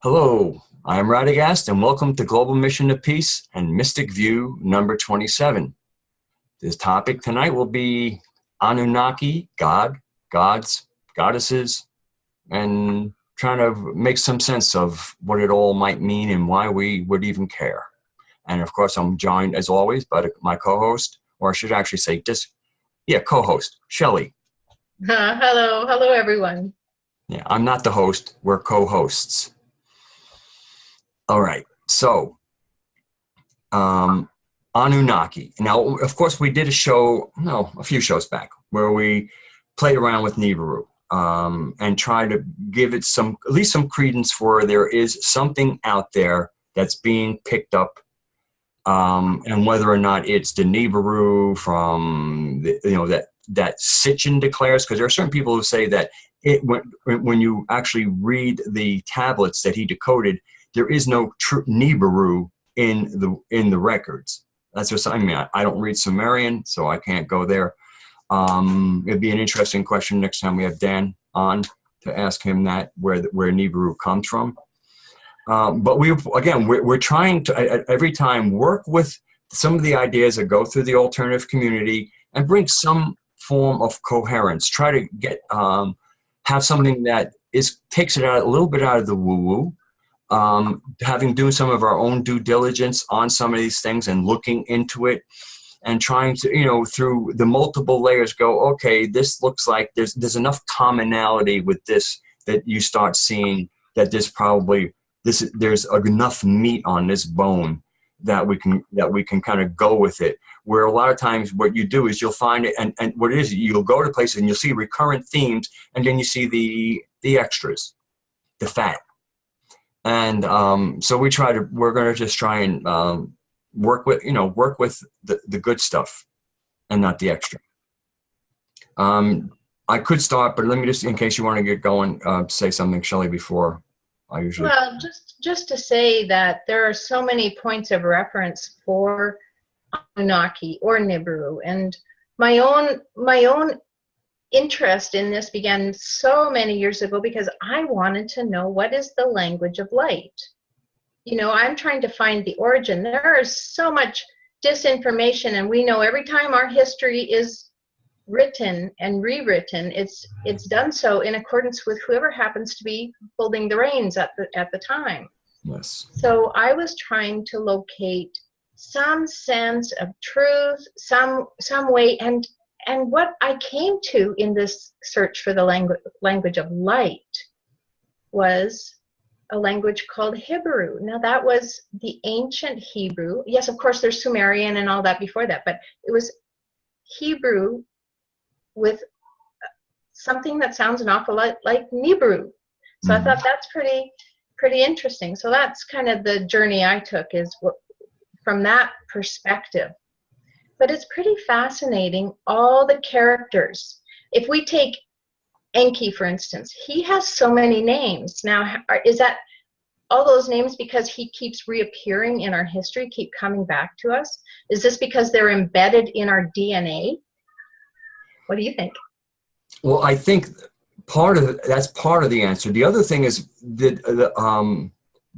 Hello, I am Radagast, and welcome to Global Mission to Peace and Mystic View number 27. This topic tonight will be Annunaki, God, gods, goddesses, and trying to make some sense of what it all might mean and why we would even care. And of course, I'm joined, as always, by my co-host, or I should actually say co-host, Shelley. Hello everyone. Yeah, I'm not the host, we're co-hosts. All right, so Annunaki. Now, of course, we did a few shows back, where we played around with Nibiru and tried to give it at least some credence for there is something out there that's being picked up, and whether or not it's the Nibiru from that Sitchin declares, because there are certain people who say that when you actually read the tablets that he decoded, there is no true Nibiru in the records. That's just, I don't read Sumerian, so I can't go there. It'd be an interesting question next time we have Dan on to ask him that, where Nibiru comes from. But we're trying to every time work with some of the ideas that go through the alternative community and bring some form of coherence. Try to get have something that takes it out a little bit out of the woo-woo. Doing some of our own due diligence on some of these things and looking into it and trying to, through the multiple layers go, okay, this looks like there's enough commonality with this that you start seeing that there's enough meat on this bone that we can kind of go with it. Where a lot of times what you do is you'll find it, and what it is, you'll go to places and you'll see recurrent themes, and then you see the extras, the fat. And so we're going to just try and work with the good stuff and not the extra. I could start, but let me just, in case you want to get going, say something, Shelley, before I usually. Well, just to say that there are so many points of reference for Annunaki or Nibiru, and my own interest in this began so many years ago because I wanted to know, what is the language of light? I'm trying to find the origin. There is so much disinformation, and we know every time our history is written and rewritten, it's done so in accordance with whoever happens to be holding the reins at the time. Yes. So I was trying to locate some sense of truth, some way, and what I came to in this search for the language of light was a language called Hebrew. Now, that was the ancient Hebrew. Yes, of course, there's Sumerian and all that before that, but it was Hebrew with something that sounds an awful lot like Nibiru. So I thought that's pretty interesting. So that's kind of the journey I took, is from that perspective. But it's pretty fascinating, all the characters. If we take Enki, for instance, he has so many names. Now, is that all those names because he keeps reappearing in our history, keep coming back to us? Is this because they're embedded in our DNA? What do you think? Well, I think that's part of the answer. The other thing is the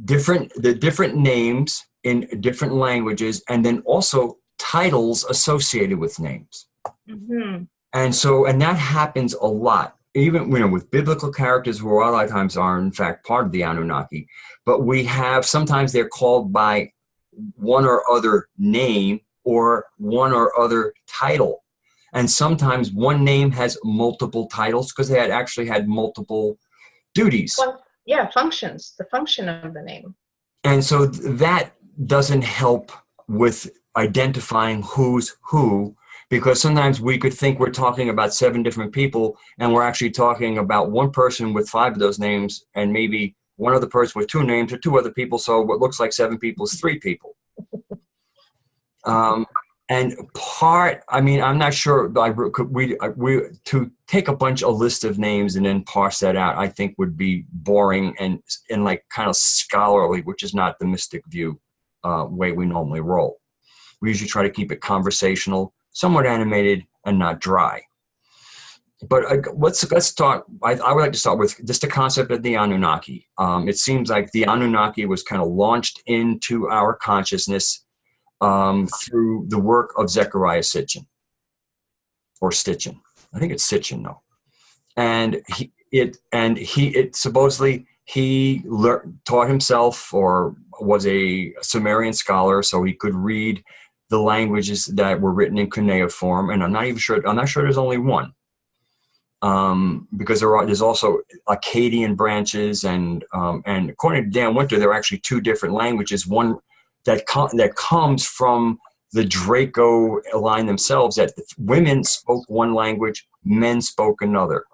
different names in different languages, and then also titles associated with names. Mm-hmm. And that happens a lot, even with biblical characters who a lot of times are in fact part of the Anunnaki, but we have, sometimes they're called by one or other name or one or other title. And sometimes one name has multiple titles because they actually had multiple duties. Well, yeah, functions, the function of the name. And so that doesn't help with identifying who's who, because sometimes we could think we're talking about 7 different people, and we're actually talking about one person with 5 of those names, and maybe one other person with 2 names or 2 other people. So what looks like 7 people is 3 people. And I'm not sure, to take a list of names and then parse that out, I think would be boring and like kind of scholarly, which is not the mystic view way we normally roll. We usually try to keep it conversational, somewhat animated, and not dry. but let's start. I would like to start with just the concept of the Anunnaki. It seems like the Anunnaki was kind of launched into our consciousness through the work of Zecharia Sitchin, or Stitchin. I think it's Sitchin though. And he supposedly he taught himself, or was a Sumerian scholar, so he could read the languages that were written in cuneiform. And I'm not sure there's only one, because there's also Akkadian branches, and according to Dan Winter, there are actually two different languages. One that comes from the Draco line themselves, that women spoke one language, men spoke another.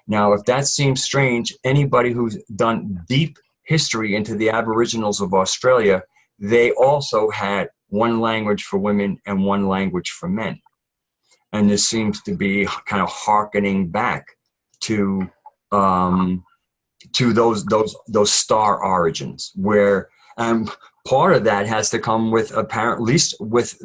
Now, if that seems strange, anybody who's done deep history into the Aboriginals of Australia, they also had one language for women and one language for men. And this seems to be kind of hearkening back to those star origins, where part of that has to come with, at least with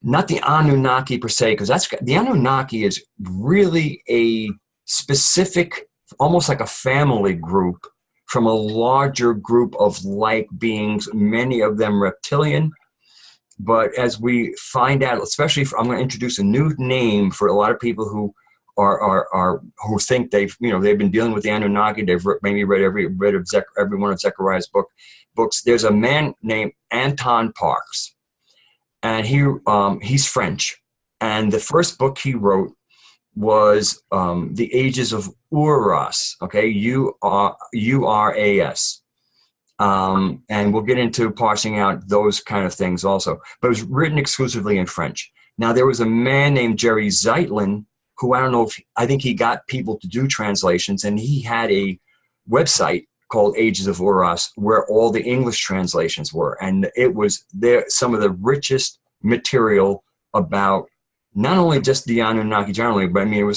not the Anunnaki per se, because the Anunnaki is really a specific, almost like a family group from a larger group of like beings, many of them reptilian. But as we find out, especially I'm going to introduce a new name for a lot of people who who think they've been dealing with the Anunnaki. They've maybe read every one of Zechariah's books. There's a man named Anton Parks, and he's French, and the first book he wrote was The Ages of Uras. Okay, Uras. And we'll get into parsing out those kind of things also. But it was written exclusively in French. Now, there was a man named Jerry Zeitlin, who I think he got people to do translations, and he had a website called Ages of Uras, where all the English translations were. And it was some of the richest material about not only just the Anunnaki generally, but I mean,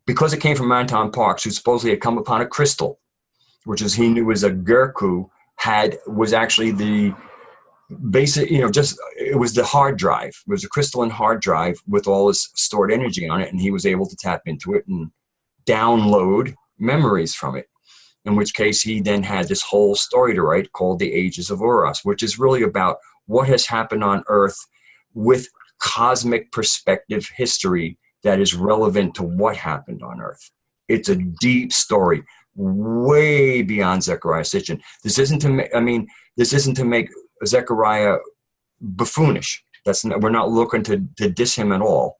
because it came from Anton Parks, who supposedly had come upon a crystal, which he knew was a Gerku, was actually the basic, it was the hard drive. It was a crystalline hard drive with all this stored energy on it, and he was able to tap into it and download memories from it. In which case, he then had this whole story to write called The Ages of Uras, which is really about what has happened on Earth with cosmic perspective history that is relevant to what happened on Earth. It's a deep story, way beyond Zecharia Sitchin. This isn't to make Zechariah buffoonish. We're not looking to diss him at all.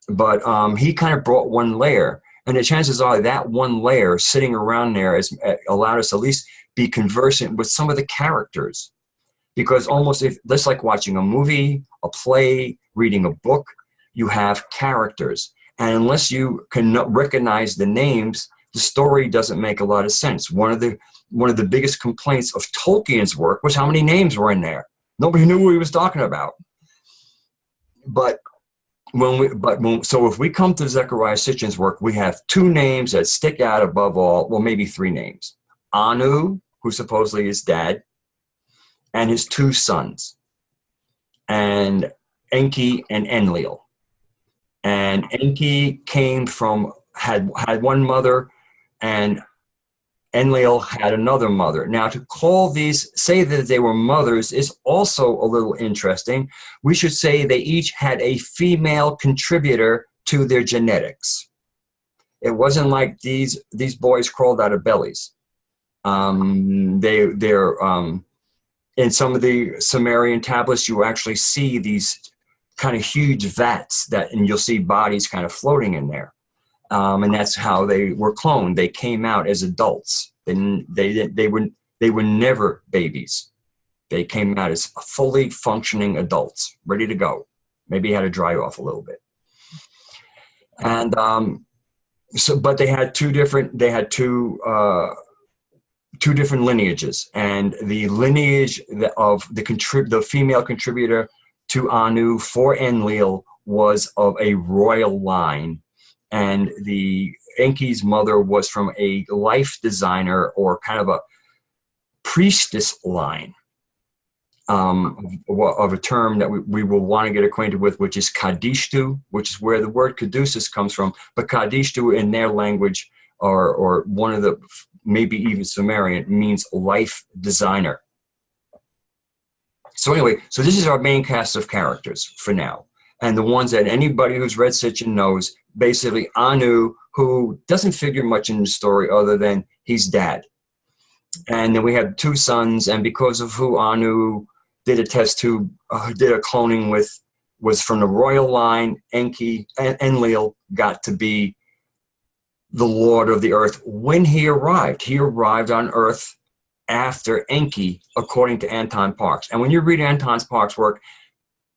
But he kind of brought one layer, and the chances are that one layer sitting around there has allowed us at least be conversant with some of the characters. Because that's like watching a movie, a play, reading a book, you have characters. And unless you can recognize the names, the story doesn't make a lot of sense. One of the biggest complaints of Tolkien's work was how many names were in there. Nobody knew what he was talking about. So if we come to Zecharia Sitchin's work, we have two names that stick out above all, well, maybe three names. Anu, who supposedly is dad, and his two sons, and Enki and Enlil. And Enki had one mother, and Enlil had another mother. Now, to say that they were mothers is also a little interesting. We should say they each had a female contributor to their genetics. It wasn't like these boys crawled out of bellies. In some of the Sumerian tablets, you actually see these kind of huge vats and you'll see bodies kind of floating in there. And that's how they were cloned. They came out as adults. They were never babies. They came out as fully functioning adults, ready to go. Maybe had to dry off a little bit. And but they had two different lineages, and the lineage of the female contributor to Anu for Enlil was of a royal line, and the Enki's mother was from a life designer or kind of a priestess line. of a term that we will want to get acquainted with, which is Kadishtu, which is where the word caduceus comes from. But Kadishtu in their language, or one of the, maybe even Sumerian, means life designer. So anyway, so this is our main cast of characters for now. And the ones that anybody who's read Sitchin knows, basically Anu, who doesn't figure much in the story other than he's dad. And then we have two sons, and because of who Anu did a test tube, did a cloning with, was from the royal line. Enki and Enlil got to be the Lord of the Earth when he arrived. He arrived on Earth after Enki, according to Anton Parks. And when you read Anton Parks' work,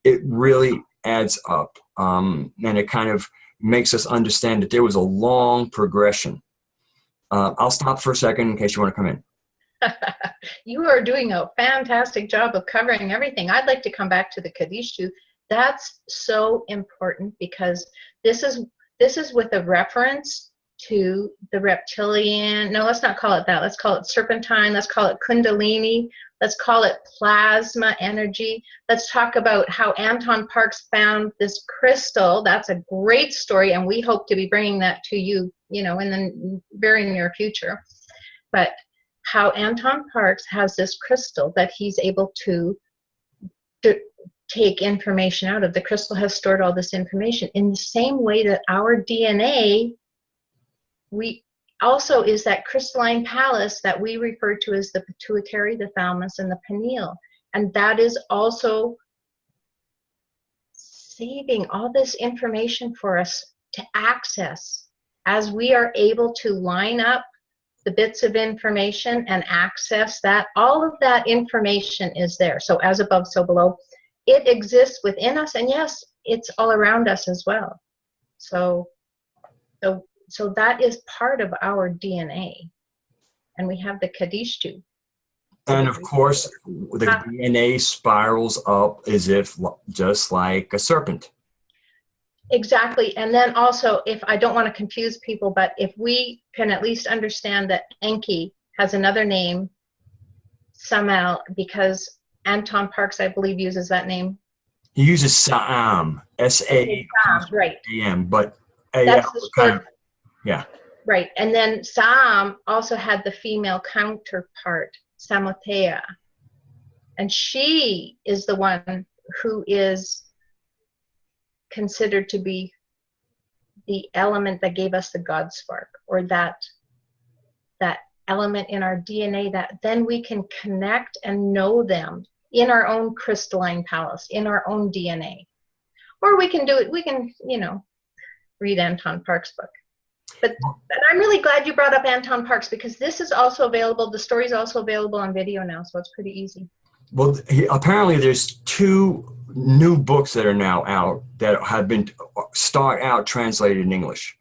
it really adds up. And it kind of makes us understand that there was a long progression. I'll stop for a second in case you want to come in. You are doing a fantastic job of covering everything. I'd like to come back to the Kadishtu. That's so important because this is with a reference to the reptilian. No, let's not call it that. Let's call it serpentine. Let's call it kundalini. Let's call it plasma energy. Let's talk about how Anton Parks found this crystal. That's a great story, and we hope to be bringing that to you, in the very near future. But how Anton Parks has this crystal that he's able to take information out of. The crystal has stored all this information in the same way that our DNA, we also is that crystalline palace that we refer to as the pituitary, the thalamus, and the pineal. And that is also saving all this information for us to access as we are able to line up the bits of information and access that. All of that information is there. So as above, so below. It exists within us, and yes, it's all around us as well. So that is part of our DNA. And we have the Kadishtu. And of course, the DNA spirals up as if just like a serpent. Exactly. And then also, if I don't want to confuse people, but if we can at least understand that Enki has another name somehow, because Anton Parks, I believe, uses that name. He uses Saam, S-A-M, right. But that's the kind of, yeah. Right. And then Saam also had the female counterpart, Samothea. And she is the one who is considered to be the element that gave us the God spark, or that element in our DNA that then we can connect and know them in our own crystalline palace, in our own DNA. Or we can do it, we can, read Anton Parks' book. But I'm really glad you brought up Anton Parks, because this is also available, the story is also available on video now, so it's pretty easy. Well, apparently there's two new books that are now out that have been translated in English.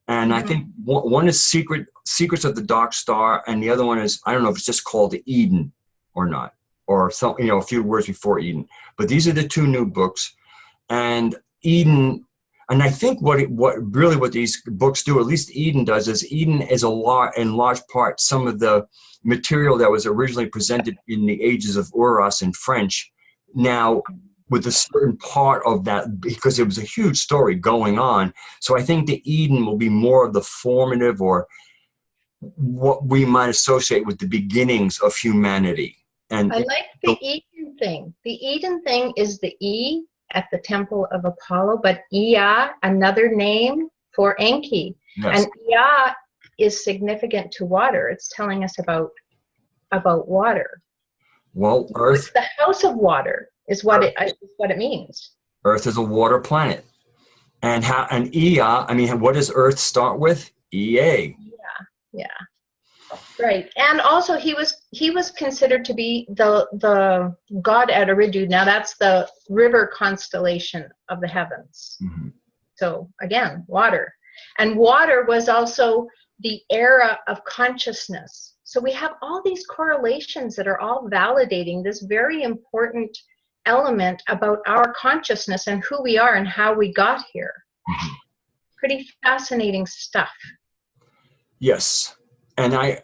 And I think one is Secrets of the Dark Star, and the other one is, I don't know if it's just called Eden or not, or some, a few words before Eden. But these are the two new books. And Eden, and I think what these books do, at least Eden does, is Eden is in large part some of the material that was originally presented in the Ages of Urus in French, now with a certain part of that, because it was a huge story going on. So I think the Eden will be more of the formative, or what we might associate with the beginnings of humanity. And I like the Eden thing. The Eden thing is the E at the Temple of Apollo, but Ea, another name for Enki. Yes. And Ea is significant to water. It's telling us about water. Well, Earth, it's the house of water is what it means. Earth is a water planet. And Ea, what does Earth start with? EA. Yeah. Right. And also he was considered to be the god at Eridu. Now that's the river constellation of the heavens. Mm-hmm. So again, water. And water was also the era of consciousness. So we have all these correlations that are all validating this very important element about our consciousness and who we are and how we got here. Mm-hmm. Pretty fascinating stuff. Yes. and I,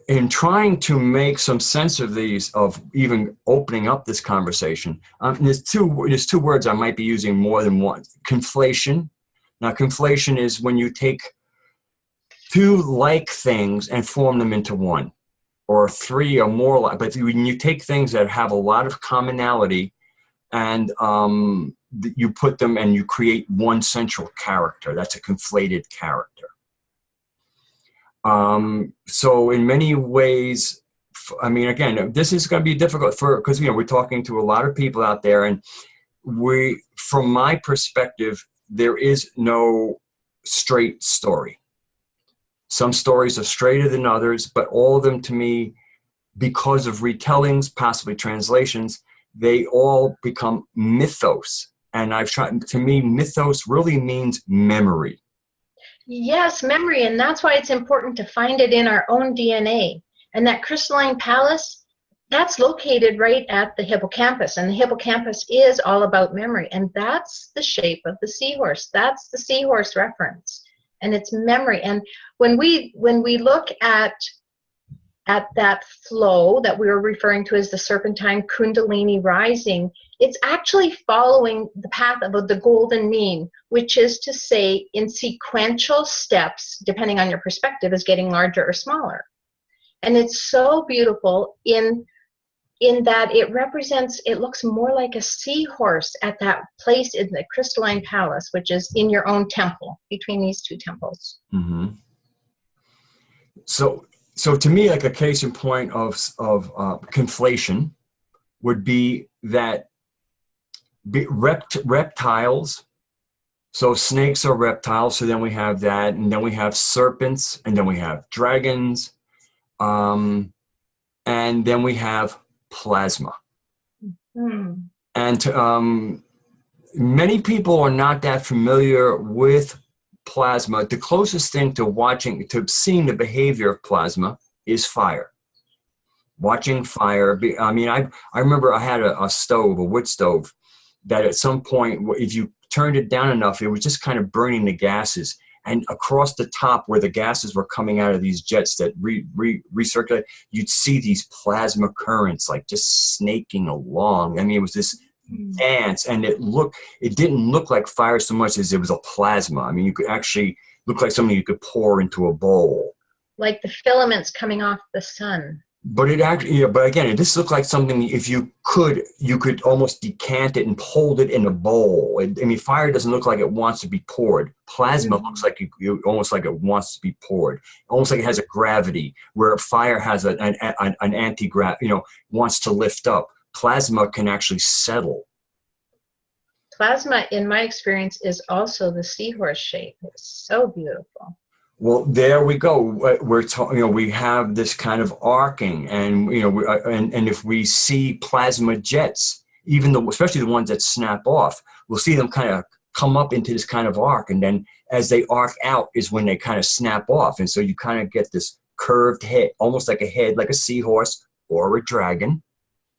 in trying to make some sense of these, of even opening up this conversation, there's two words I might be using more than one. Conflation. Now, conflation is when you take two like things and form them into one, or three or more like. But when you take things that have a lot of commonality and you put them and you create one central character, that's a conflated character. So in many ways, I mean, again, this is going to be difficult because, we're talking to a lot of people out there, and from my perspective, there is no straight story. Some stories are straighter than others, but all of them, to me, because of retellings, possibly translations, they all become mythos. And to me, mythos really means memory. Yes, memory, and that's why it's important to find it in our own DNA. And that crystalline palace, that's located right at the hippocampus, and the hippocampus is all about memory, and that's the shape of the seahorse. That's the seahorse reference, and it's memory. And when we look at that flow that we were referring to as the serpentine kundalini rising, it's actually following the path of the golden mean, which is to say, in sequential steps, depending on your perspective, is getting larger or smaller. And it's so beautiful in that it looks more like a seahorse at that place in the crystalline palace, which is in your own temple, between these two temples. Mm-hmm. So to me, like a case in point of conflation would be that reptiles. So snakes are reptiles. So then we have that, and then we have serpents, and then we have dragons, and then we have plasma. Mm-hmm. And many people are not that familiar with plasma. The closest thing to seeing the behavior of plasma is fire. Watching fire. I mean, I remember I had a wood stove, that at some point, if you turned it down enough, it was just kind of burning the gases. And across the top where the gases were coming out of these jets that recirculate, you'd see these plasma currents like just snaking along. I mean, it was this dance, and it didn't look like fire so much as it was a plasma. I mean, you could actually look like something you could pour into a bowl. Like the filaments coming off the sun. But but again, it just looked like something, if you could almost decant it and hold it in a bowl. I mean, fire doesn't look like it wants to be poured. Plasma looks like almost like it wants to be poured. Almost like it has a gravity, where fire has an anti-gravity, wants to lift up. Plasma can actually settle. Plasma, in my experience, is also the seahorse shape. It's so beautiful. Well, there we go. We have this kind of arcing, and and if we see plasma jets, especially the ones that snap off, we'll see them kind of come up into this kind of arc, and then as they arc out is when they kind of snap off, and so you kind of get this curved head, almost like a head, like a seahorse or a dragon.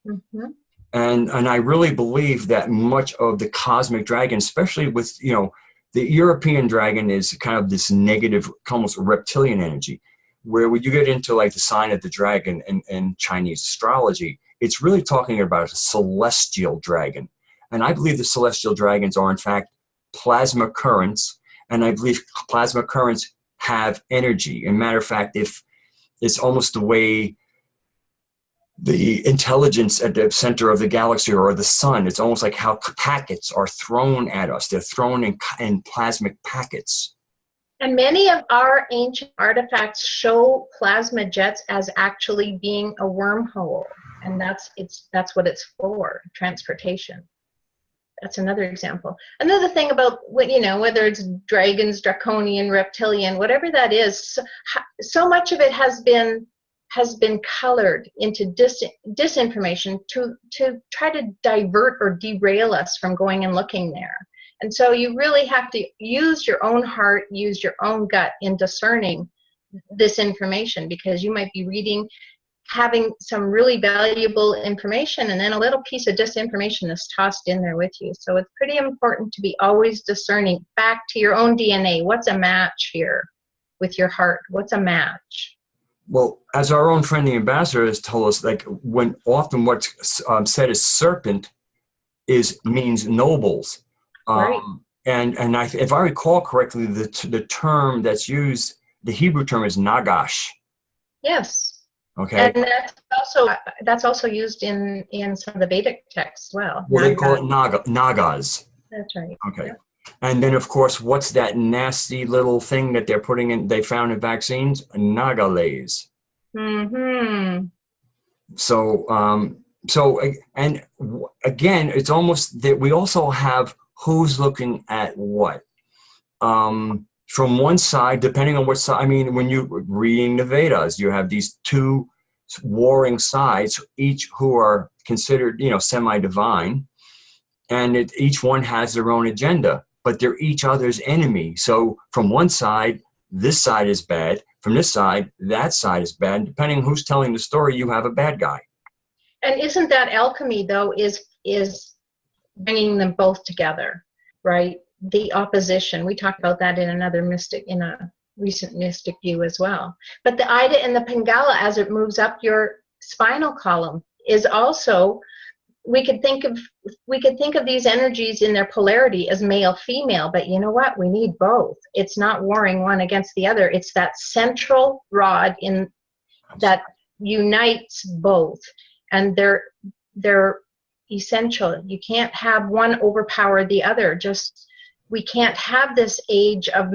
Mm-hmm. And I really believe that much of the cosmic dragon, especially with the European dragon, is kind of this negative, almost reptilian energy, where when you get into like the sign of the dragon in Chinese astrology, it's really talking about a celestial dragon. And I believe the celestial dragons are in fact plasma currents, and I believe plasma currents have energy. And matter of fact, if it's almost the way the intelligence at the center of the galaxy or the sun, it's almost like how packets are thrown at us. They're thrown in plasmic packets. And many of our ancient artifacts show plasma jets as actually being a wormhole, and that's what it's for, transportation. That's another example. Another thing about whether it's dragons, draconian, reptilian, whatever that is, so much of it has been colored into disinformation to try to divert or derail us from going and looking there. And so you really have to use your own heart, use your own gut in discerning this information, because you might be having some really valuable information, and then a little piece of disinformation is tossed in there with you. So it's pretty important to be always discerning back to your own DNA. What's a match here with your heart? What's a match? Well, as our own friend, the ambassador, has told us, like when often what's said as serpent means nobles. Right. If I recall correctly, the term that's used, the Hebrew term is nagash. Yes. Okay. And that's also used in some of the Vedic texts as well. Well, they call Naga. it nagas. That's right. Okay. Yeah. And then, of course, what's that nasty little thing that they're putting in? They found in vaccines, nagales. Mm-hmm. And again, it's almost that we also have who's looking at what. From one side, depending on what side, I mean, when you're reading the Vedas, you have these two warring sides, each who are considered, semi-divine, and each one has their own agenda, but they're each other's enemy. So from one side, this side is bad. From this side, that side is bad. Depending on who's telling the story, you have a bad guy. And isn't that alchemy, though, is bringing them both together, right? The opposition. We talked about that in a recent mystic view as well. But the Ida and the Pingala, as it moves up your spinal column, is also, we could think of these energies in their polarity as male female, but you know what? We need both. It's not warring one against the other. It's that central rod that unites both, and they're essential. You can't have one overpower the other. We can't have this age of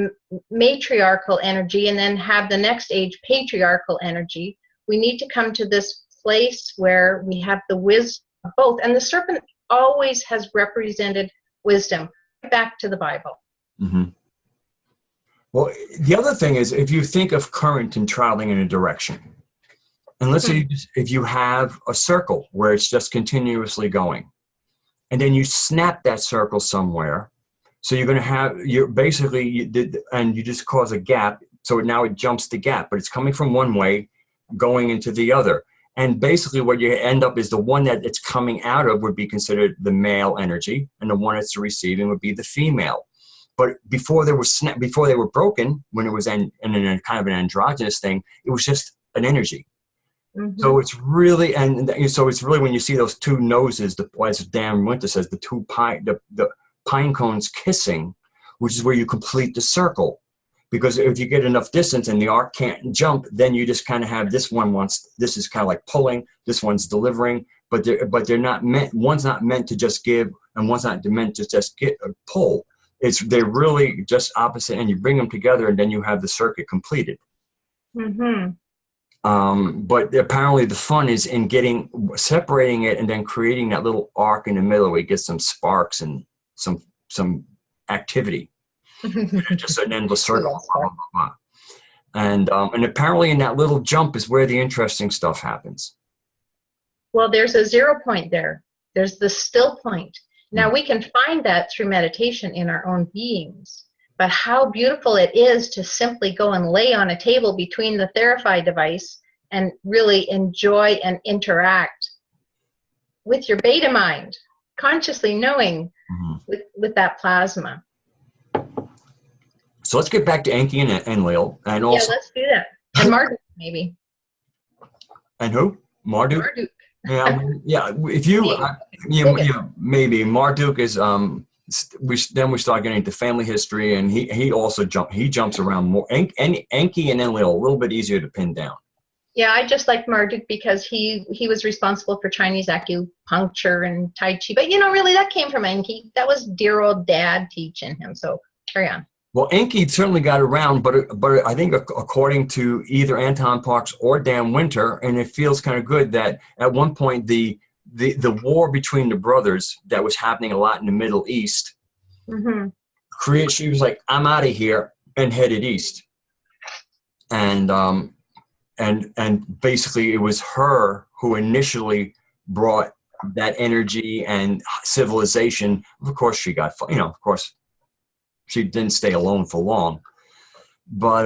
matriarchal energy and then have the next age patriarchal energy. We need to come to this place where we have the wisdom of both. And the serpent always has represented wisdom. Back to the Bible. Mm-hmm. Well, the other thing is, if you think of current and traveling in a direction, and let's say if you have a circle where it's just continuously going, and then you snap that circle somewhere, so you're going to have, and you just cause a gap, so now it jumps the gap, but it's coming from one way, going into the other. And basically what you end up is the one that it's coming out of would be considered the male energy, and the one it's receiving would be the female. But before they were broken, when it was in a kind of an androgynous thing, it was just an energy. Mm-hmm. So it's really when you see those two noses, as Dan Winter says, the pine cones kissing, which is where you complete the circle. Because if you get enough distance and the arc can't jump, then you just kind of have this is kind of like pulling, this one's delivering, but they're not meant, one's not meant to just give and one's not meant to just pull. They're really just opposite, and you bring them together and then you have the circuit completed. Mm-hmm. But apparently the fun is in separating it and then creating that little arc in the middle where you get some sparks and some activity. Just an endless circle. And apparently in that little jump is where the interesting stuff happens. Well, there's a 0 point there. There's the still point. Now we can find that through meditation in our own beings. But how beautiful it is to simply go and lay on a table between the Therify device and really enjoy and interact with your beta mind, consciously knowing with that plasma. So let's get back to Enki and Enlil, and also let's do that. And Marduk, maybe. And who? Marduk. Marduk. Yeah. If you, maybe Marduk is. Then we start getting into family history, and he also jumps around more. Enki and Enlil a little bit easier to pin down. Yeah, I just like Marduk because he was responsible for Chinese acupuncture and Tai Chi. But really that came from Enki. That was dear old dad teaching him. So carry on. Well, Enki certainly got around, but I think according to either Anton Parks or Dan Winter, and it feels kind of good that at one point the war between the brothers that was happening a lot in the Middle East, she was like, I'm out of here, and headed east. And basically it was her who initially brought that energy and civilization. Of course she got, she didn't stay alone for long, but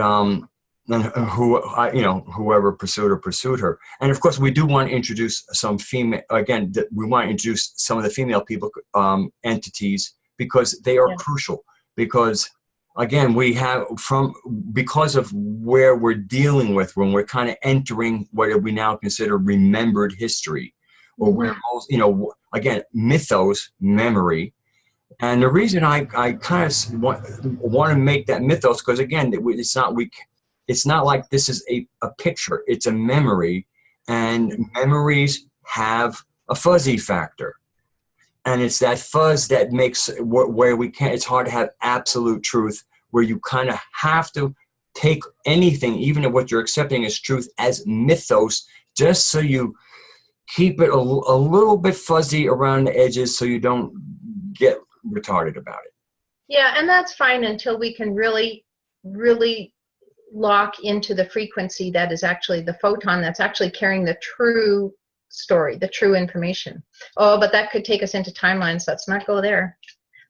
whoever pursued her. And of course we do want to introduce some female, again, we want to introduce some of the female people, entities, because they are crucial, because again, we have because of where we're dealing with when we're kind of entering what we now consider remembered history, or where most, again, mythos, memory. And the reason I kind of want to make that mythos, because again, it's not like this is a picture, it's a memory, and memories have a fuzzy factor. And it's that fuzz that makes where we can't, it's hard to have absolute truth, where you kind of have to take anything, even if what you're accepting as truth, as mythos, just so you keep it a little bit fuzzy around the edges so you don't get retarded about it. Yeah, and that's fine until we can really, really lock into the frequency that is actually the photon that's actually carrying the true story, the true information. Oh, but that could take us into timelines. Let's not go there.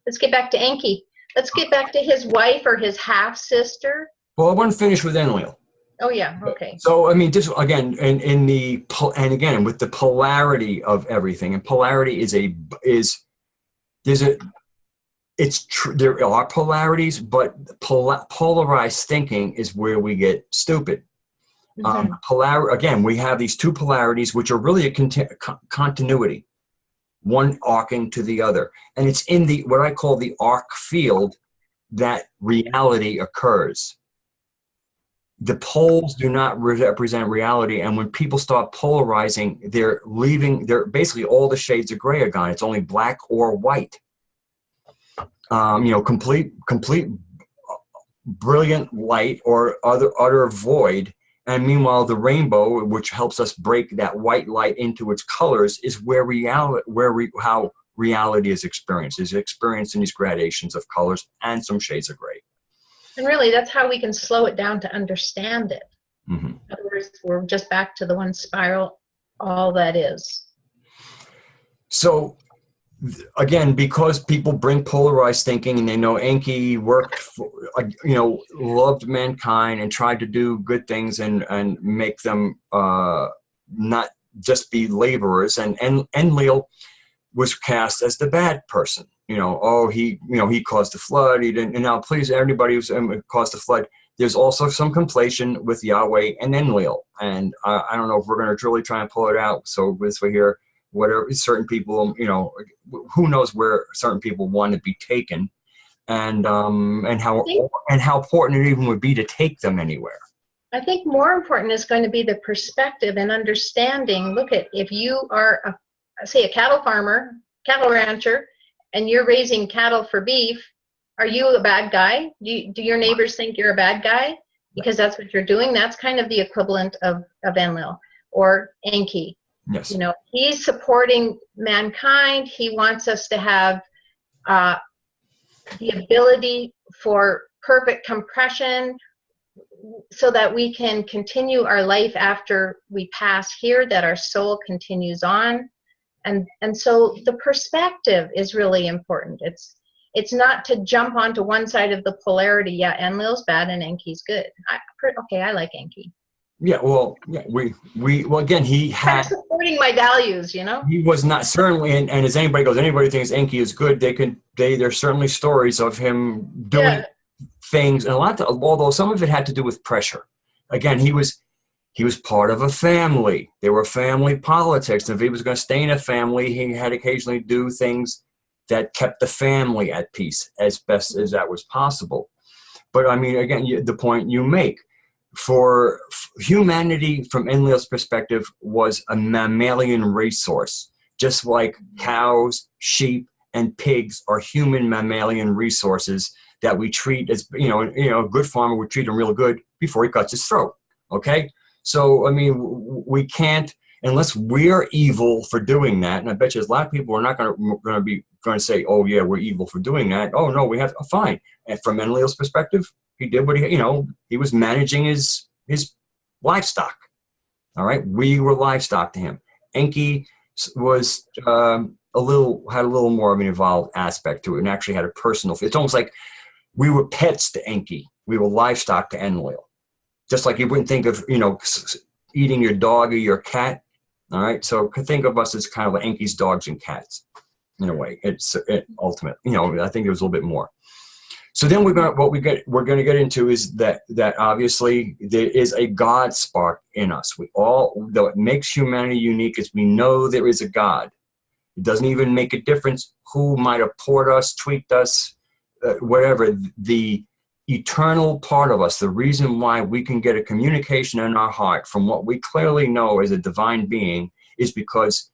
Let's get back to Enki. Let's get back to his wife or his half-sister. Well, I want to finish with Enlil. Oh yeah, okay. So I mean, just again, and again with the polarity of everything, and polarity there are polarities, but polarized thinking is where we get stupid. Again, we have these two polarities, which are really a continuity, one arcing to the other, and it's in what I call the arc field that reality occurs. The poles do not represent reality, and when people start polarizing, they're basically all the shades of gray are gone. It's only black or white. Complete brilliant light or utter void. And meanwhile, the rainbow, which helps us break that white light into its colors, is how reality is experienced. Is experienced in these gradations of colors and some shades of gray. And really, that's how we can slow it down to understand it. Mm-hmm. In other words, we're just back to the one spiral, all that is. So, again, because people bring polarized thinking, and they know Enki worked for, loved mankind and tried to do good things and make them not just be laborers. And Enlil was cast as the bad person. He caused the flood. He didn't. And now, please, everybody who's caused the flood, there's also some conflation with Yahweh and Enlil. And I don't know if we're going to really try and pull it out. So this way here, whatever certain people, who knows where certain people want to be taken, and how important it even would be to take them anywhere. I think more important is going to be the perspective and understanding. Look at, if you are say a cattle farmer, cattle rancher, and you're raising cattle for beef, are you a bad guy? Do your neighbors think you're a bad guy because that's what you're doing? That's kind of the equivalent of Enlil or Enki. Yes. He's supporting mankind. He wants us to have the ability for perfect compression so that we can continue our life after we pass here, that our soul continues on. And so the perspective is really important. It's not to jump onto one side of the polarity. Yeah, Enlil's bad and Enki's good. I like Enki. Yeah, well, yeah, again, he had supporting my values, He was not, certainly, and as anybody thinks Enki is good, there's certainly stories of him doing things, and although some of it had to do with pressure. Again, he was part of a family. There were family politics. If he was going to stay in a family, he had occasionally do things that kept the family at peace as best as that was possible. But I mean, again, the point you make, for humanity, from Enlil's perspective, was a mammalian resource, just like cows, sheep, and pigs are human mammalian resources that we treat as, a good farmer would treat him real good before he cuts his throat. Okay? So, I mean, we can't, unless we're evil for doing that, and I bet you there's a lot of people who are not going to say, oh yeah, we're evil for doing that. Oh no, we have, fine. And from Enlil's perspective, he did what he was managing his livestock. All right, we were livestock to him. Enki was had a little more of an evolved aspect to it, and actually had a personal. It's almost like we were pets to Enki. We were livestock to Enlil. Just like you wouldn't think of eating your dog or your cat. All right, so think of us as kind of like Enki's dogs and cats in a way. It's ultimate. I think it was a little bit more. So then we're going to get into is that obviously there is a God spark in us. We all, though it makes humanity unique, is we know there is a God. It doesn't even make a difference who might have poured us, tweaked us, whatever. The eternal part of us, the reason why we can get a communication in our heart from what we clearly know as a divine being, is because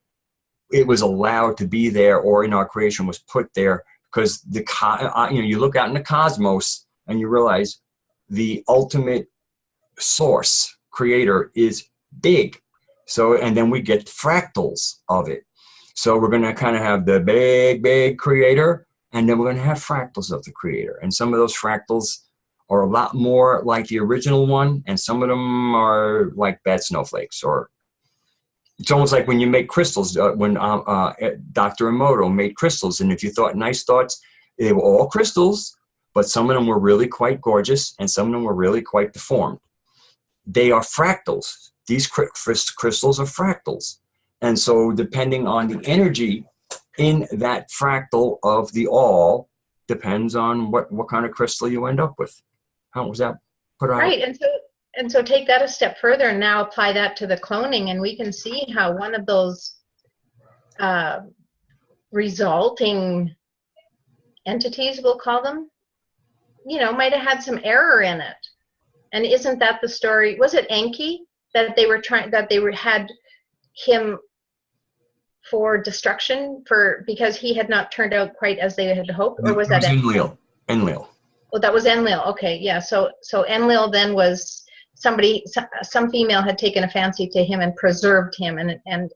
it was allowed to be there, or in our creation was put there. Because you look out in the cosmos and you realize the ultimate source, creator, is big. So, and then we get fractals of it. So we're going to kind of have the big creator, and then we're going to have fractals of the creator. And some of those fractals are a lot more like the original one, and some of them are like bad snowflakes. Or it's almost like when you make crystals, when Dr. Emoto made crystals, and if you thought nice thoughts, they were all crystals, but some of them were really quite gorgeous, and some of them were really quite deformed. They are fractals. These crystals are fractals. And so depending on the energy in that fractal of the all, depends on what kind of crystal you end up with. How was that put out? Right, and so take that a step further and now apply that to the cloning, and we can see how one of those resulting entities, we'll call them, might have had some error in it. And isn't that the story? Was it Enki that had him for destruction because he had not turned out quite as they had hoped, or was that Enlil? Enlil. Well, that was Enlil. Okay, yeah. So Enlil then was some female had taken a fancy to him and preserved him and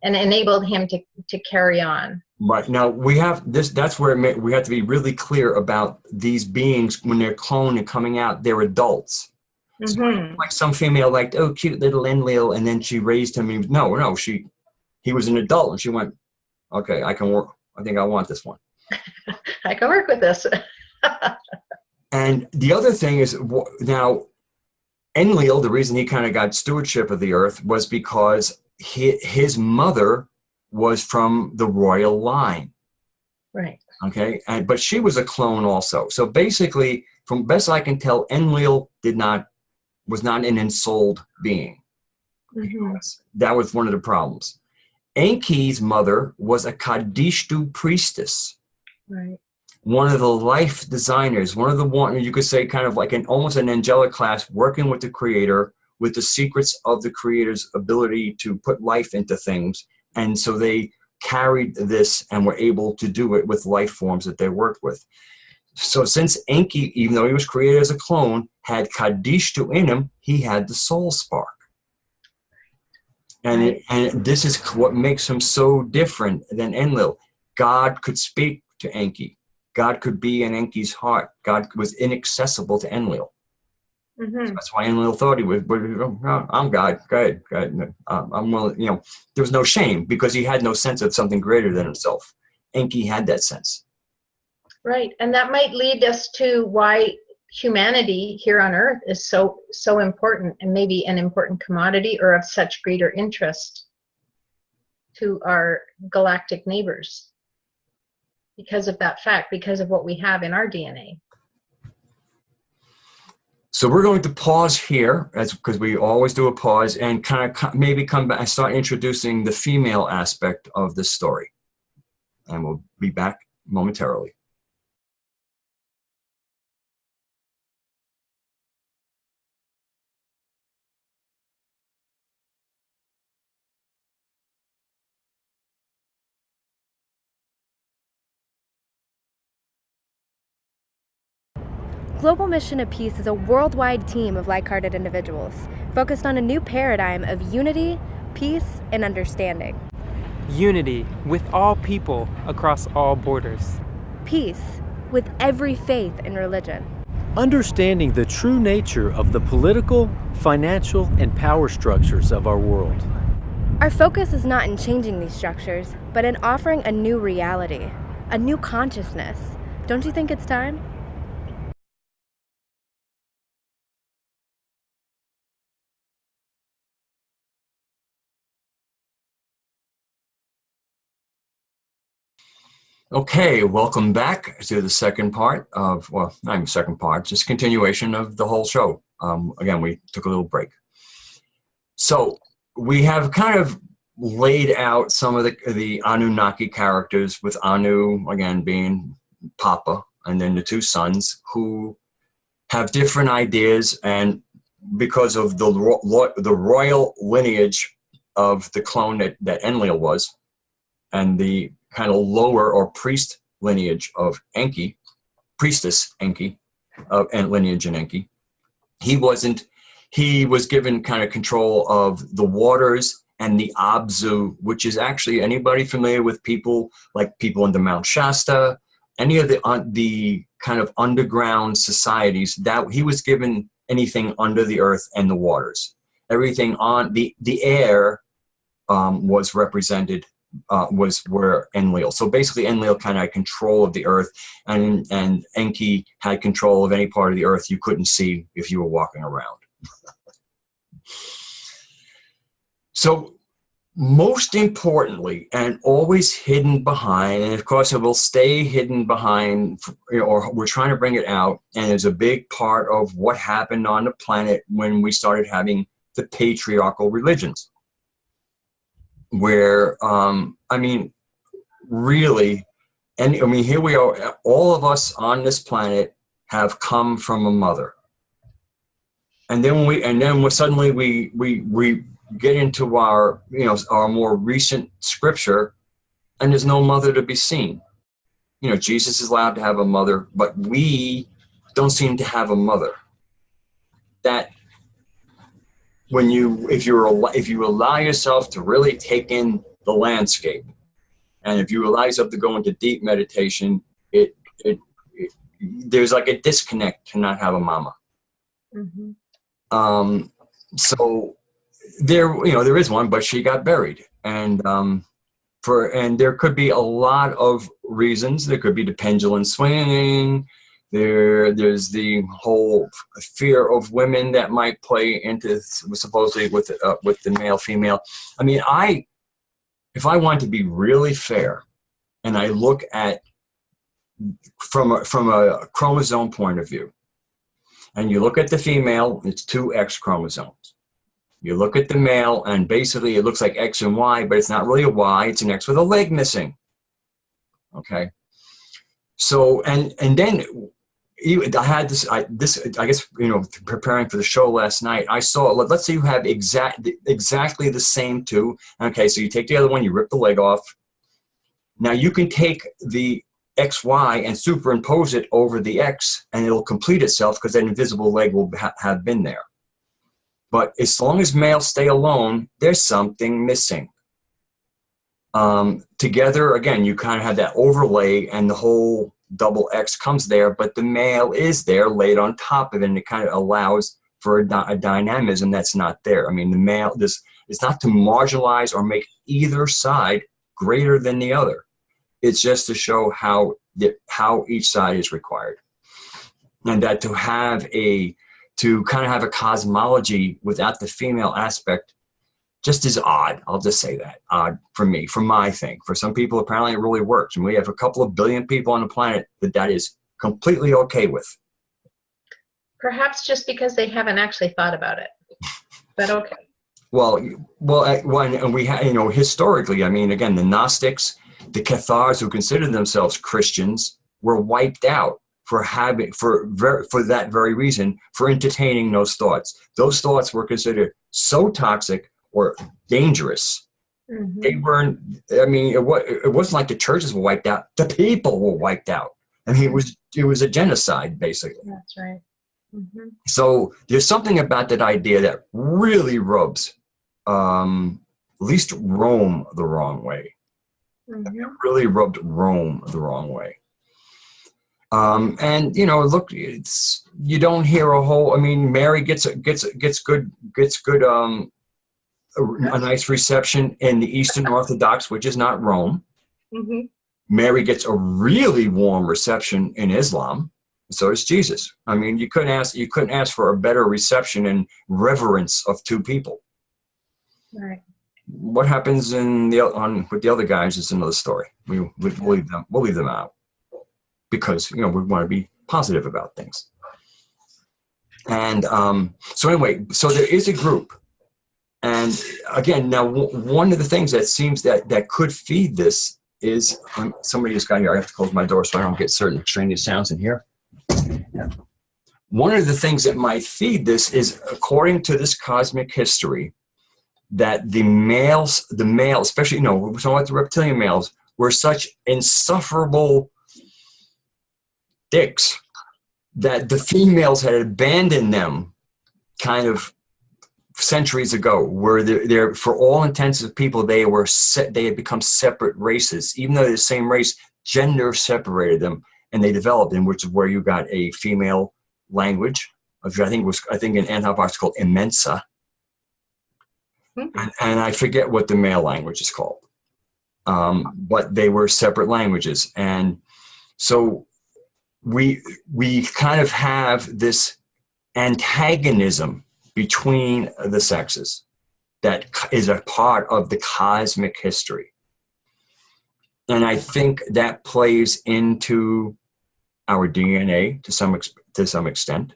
enabled him to carry on. Right. Now we have this. That's where we have to be really clear about these beings when they're cloned and coming out. They're adults. Mm-hmm. So like some female, like, oh, cute little Enlil, and then she raised him. And he was an adult, and she went, okay, I can work. I think I want this one. I can work with this. And the other thing is now, Enlil, the reason he kind of got stewardship of the earth was because his mother was from the royal line. Right. Okay. But she was a clone also. So basically, from best I can tell, Enlil was not an ensouled being. Mm-hmm. That was one of the problems. Enki's mother was a Kadishtu priestess. Right. One of the life designers, you could say kind of like almost an angelic class working with the creator, with the secrets of the creator's ability to put life into things. And so they carried this and were able to do it with life forms that they worked with. So since Enki, even though he was created as a clone, had Kadishtu in him, he had the soul spark. And, right. And this is what makes him so different than Enlil. God could speak to Enki. God could be in Enki's heart. God was inaccessible to Enlil. Mm-hmm. So that's why Enlil thought he was, I'm God. Go ahead. I'm willing, there was no shame because he had no sense of something greater than himself. Enki had that sense. Right. And that might lead us to why humanity here on Earth is so important, and maybe an important commodity or of such greater interest to our galactic neighbors. Because of that fact, because of what we have in our DNA. So we're going to pause here, because we always do a pause, and kind of maybe come back and start introducing the female aspect of this story. And we'll be back momentarily. Global Mission of Peace is a worldwide team of like-hearted individuals focused on a new paradigm of unity, peace, and understanding. Unity with all people across all borders. Peace with every faith and religion. Understanding the true nature of the political, financial, and power structures of our world. Our focus is not in changing these structures, but in offering a new reality, a new consciousness. Don't you think it's time? Okay, welcome back to the second part of, well, not even second part, just continuation of the whole show. Again, we took a little break. So we have kind of laid out some of the Anunnaki characters, with Anu, again, being Papa, and then the two sons who have different ideas, and because of the royal lineage of the clone that Enlil was, and the kind of lower or priest lineage of Enki, priestess Enki, and lineage in Enki, he was given kind of control of the waters and the Abzu, which is actually, anybody familiar with people in the Mount Shasta, any of the kind of underground societies, that he was given anything under the earth and the waters. Everything on the air was represented, was where Enlil. So basically Enlil kind of had control of the earth, and Enki had control of any part of the earth you couldn't see if you were walking around. So most importantly, and always hidden behind, and of course it will stay hidden behind, or we're trying to bring it out, and it's a big part of what happened on the planet when we started having the patriarchal religions. Where, I mean, really, and I mean, here we are, all of us on this planet have come from a mother. And then suddenly we get into our more recent scripture, and there's no mother to be seen. Jesus is allowed to have a mother, but we don't seem to have a mother. That if you allow yourself to really take in the landscape, and if you allow yourself to go into deep meditation, there's like a disconnect to not have a mama. Mm-hmm. So there is one, but she got buried, and there could be a lot of reasons. There could be the pendulum swinging. There's the whole fear of women that might play into, supposedly, with the male female. I mean, if I want to be really fair, and I look at from a chromosome point of view, and you look at the female, it's 2 X chromosomes. You look at the male, and basically it looks like X and Y, but it's not really a Y, it's an X with a leg missing. Okay. So, and then I had this, I guess, preparing for the show last night, I saw, let's say you have exactly the same 2. Okay, so you take the other one, you rip the leg off. Now you can take the XY and superimpose it over the X, and it'll complete itself, because that invisible leg will have been there. But as long as males stay alone, there's something missing. Together, again, you kind of have that overlay, and the whole double X comes there, but the male is there laid on top of it, and it kind of allows for a dynamism that's not there. I mean, the male, it's not to marginalize or make either side greater than the other. It's just to show how each side is required. And that to kind of have a cosmology without the female aspect just is odd. I'll just say that. Odd for me, for my thing. For some people, apparently it really works. And we have a couple of billion people on the planet that is completely okay with. Perhaps just because they haven't actually thought about it. But okay. Well, and we have, historically, I mean, again, the Gnostics, the Cathars, who considered themselves Christians, were wiped out for that very reason, for entertaining those thoughts. Those thoughts were considered so toxic or dangerous. Mm-hmm. They weren't, I mean, it wasn't like the churches were wiped out. The people were wiped out. I mean, it was a genocide, basically. That's right. Mm-hmm. So there's something about that idea that really rubs at least Rome the wrong way. Mm-hmm. It really rubbed Rome the wrong way. And look, you don't hear a whole. I mean, Mary gets good a nice reception in the Eastern Orthodox, which is not Rome. Mm-hmm. Mary gets a really warm reception in Islam. So does Jesus. I mean, you couldn't ask for a better reception and reverence of 2 people. Right. what happens with the other guys is another story. We'll leave them out because, we want to be positive about things. And so anyway, so there is a group. And again, now one of the things that seems that could feed this is, somebody just got here. I have to close my door so I don't get certain extraneous sounds in here. Yeah. One of the things that might feed this is, according to this cosmic history, that the male, especially, we're talking about the reptilian males, were such insufferable dicks that the females had abandoned them kind of centuries ago, where they're for all intents and people, they had become separate races. Even though they're the same race, gender separated them, and they developed, in which is where you got a female language, which I think in anthropology called Immensa. And I forget what the male language is called. But they were separate languages. And so we kind of have this antagonism between the sexes that is a part of the cosmic history. And I think that plays into our DNA to some extent.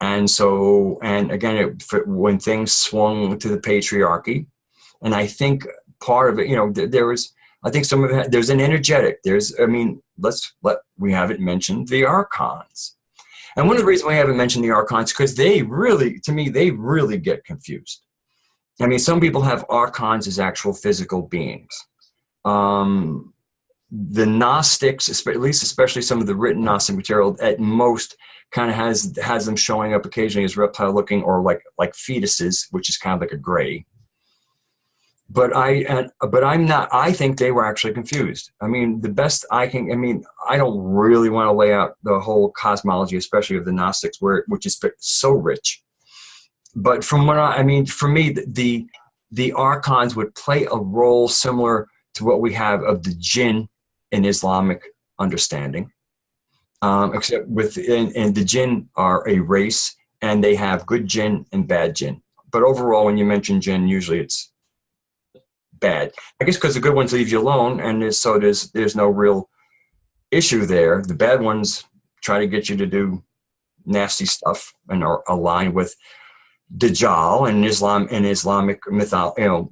And so, and again, when things swung to the patriarchy, and I think part of it, there was, I think some of it, there's an energetic, we haven't mentioned the archons. And one of the reasons we haven't mentioned the archons, because they really get confused. I mean, some people have archons as actual physical beings. The Gnostics, especially some of the written Gnostic material, at most kind of has them showing up occasionally as reptile looking, or like fetuses, which is kind of like a gray. But I'm not. I think they were actually confused. I mean, the best I can. I mean, I don't really want to lay out the whole cosmology, especially of the Gnostics, which is so rich. But from what for me, the archons would play a role similar to what we have of the jinn in Islamic understanding, except and the jinn are a race, and they have good jinn and bad jinn. But overall, when you mention jinn, usually it's bad. I guess because the good ones leave you alone, and there's no real issue there. The bad ones try to get you to do nasty stuff and are aligned with Dajjal and Islamic mythology.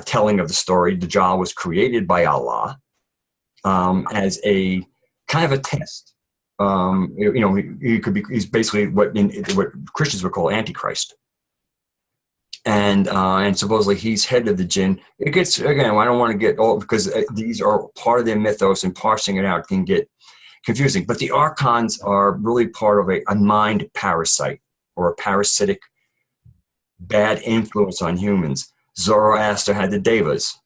Telling of the story, Dajjal was created by Allah as a kind of a test. He's basically what Christians would call Antichrist. And supposedly he's head of the jinn. It gets, again, I don't want to get all, because these are part of their mythos, and parsing it out can get confusing. But the archons are really part of a mind parasite, or a parasitic bad influence on humans. Zoroaster had the devas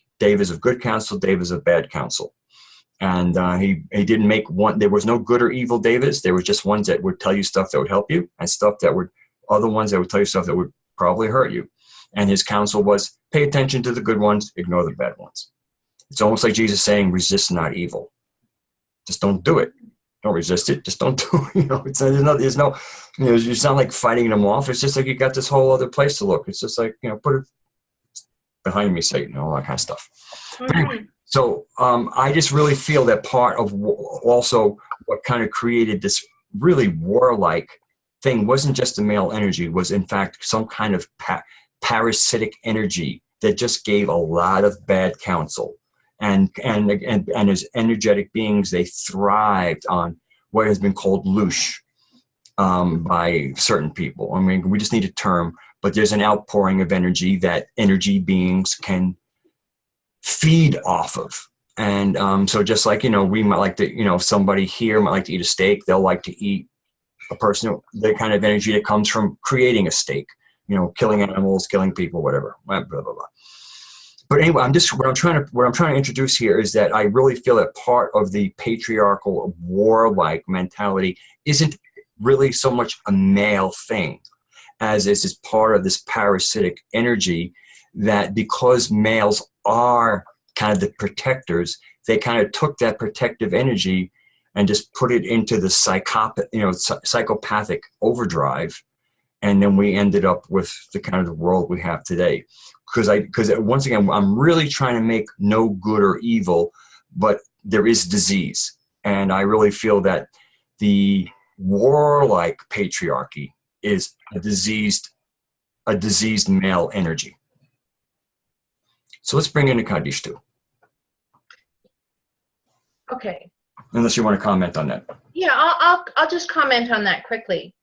of good counsel, devas of bad counsel. And he didn't make one. There was no good or evil devas. There were just ones that would tell you stuff that would help you, and other ones that would tell you stuff that would probably hurt you. And his counsel was, pay attention to the good ones, ignore the bad ones. It's almost like Jesus saying, resist not evil. Just don't do it. Don't resist it. Just don't do it. It's not like fighting them off. It's just like you got this whole other place to look. It's just like, put it behind me, Satan, all that kind of stuff. But anyway, so I just really feel that part of also what kind of created this really warlike thing wasn't just the male energy, was in fact some kind of parasitic energy that just gave a lot of bad counsel. And as energetic beings, they thrived on what has been called loosh by certain people. I mean, we just need a term, but there's an outpouring of energy that energy beings can feed off of. And so just like, we might like to, somebody here might like to eat a steak, they'll like to eat a person, the kind of energy that comes from creating a steak, killing animals, killing people, whatever, blah, blah, blah. But anyway, what I'm trying to introduce here is that I really feel that part of the patriarchal warlike mentality isn't really so much a male thing as is part of this parasitic energy, that because males are kind of the protectors, they kind of took that protective energy and just put it into the psychopathic overdrive. And then we ended up with the kind of the world we have today. because once again, I'm really trying to make no good or evil, but there is disease. And I really feel that the warlike patriarchy is a diseased male energy. So let's bring in the Kadishtu. Okay. Unless you want to comment on that. Yeah, I'll just comment on that quickly,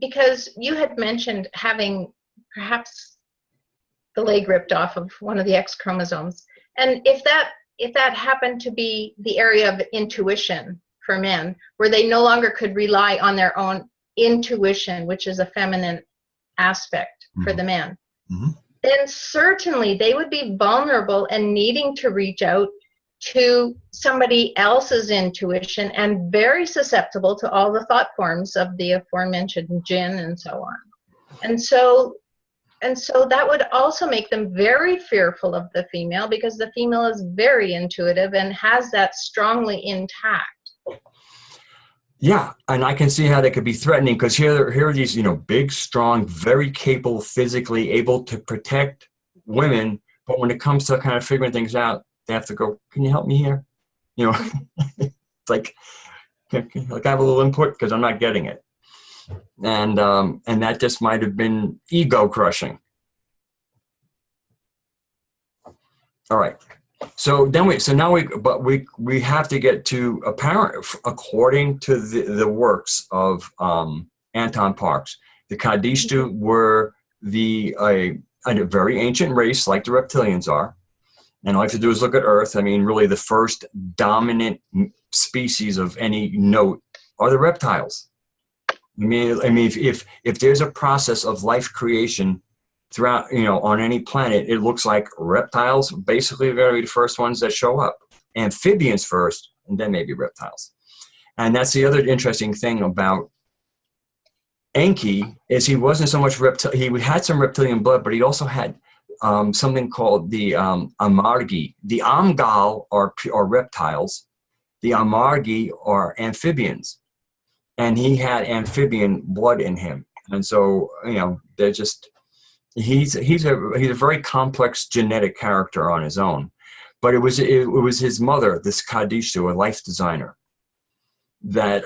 because you had mentioned having perhaps the leg ripped off of one of the X chromosomes, and if that happened to be the area of intuition for men, where they no longer could rely on their own intuition, which is a feminine aspect for the men, then certainly they would be vulnerable and needing to reach out to somebody else's intuition and very susceptible to all the thought forms of the aforementioned jinn and so on. And so that would also make them very fearful of the female, because the female is very intuitive and has that strongly intact. Yeah, and I can see how they could be threatening, because here are these, big, strong, very capable, physically able to protect women, but when it comes to kind of figuring things out, they have to go, can you help me here? It's like I have a little input because I'm not getting it. And that just might have been ego crushing. All right. So now we have to get to according to the works of Anton Parks, the Kadishtu were a very ancient race like the reptilians are. And all I have to do is look at Earth. I mean, really the first dominant species of any note are the reptiles. I mean, if there's a process of life creation throughout, on any planet, it looks like reptiles basically are going to be the first ones that show up. Amphibians first, and then maybe reptiles. And that's the other interesting thing about Enki, is he wasn't so much he had some reptilian blood, but he also had something called the Amargi. The Amgal are reptiles. The Amargi are amphibians. And he had amphibian blood in him. And so, they're just, he's a very complex genetic character on his own. But it was his mother, this Kadishtu, a life designer, that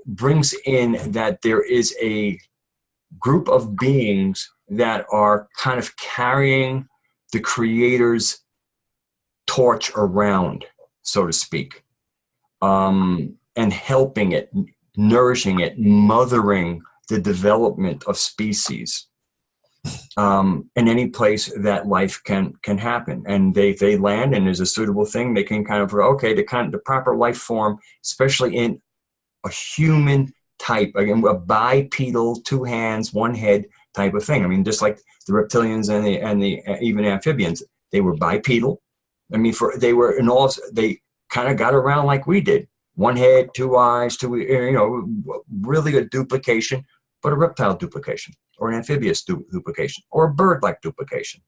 brings in that there is a group of beings that are kind of carrying the creator's torch around, so to speak, and helping it, nourishing it, mothering the development of species in any place that life can happen. And they land, and there's a suitable thing, they can kind of, the proper life form, especially in a human type, again, a bipedal, 2 hands, 1 head type of thing. I mean, just like the reptilians and the even amphibians, they were bipedal. I mean, they kind of got around like we did. 1 head, 2 eyes, really a duplication, but a reptile duplication, or an amphibious duplication, or a bird-like duplication.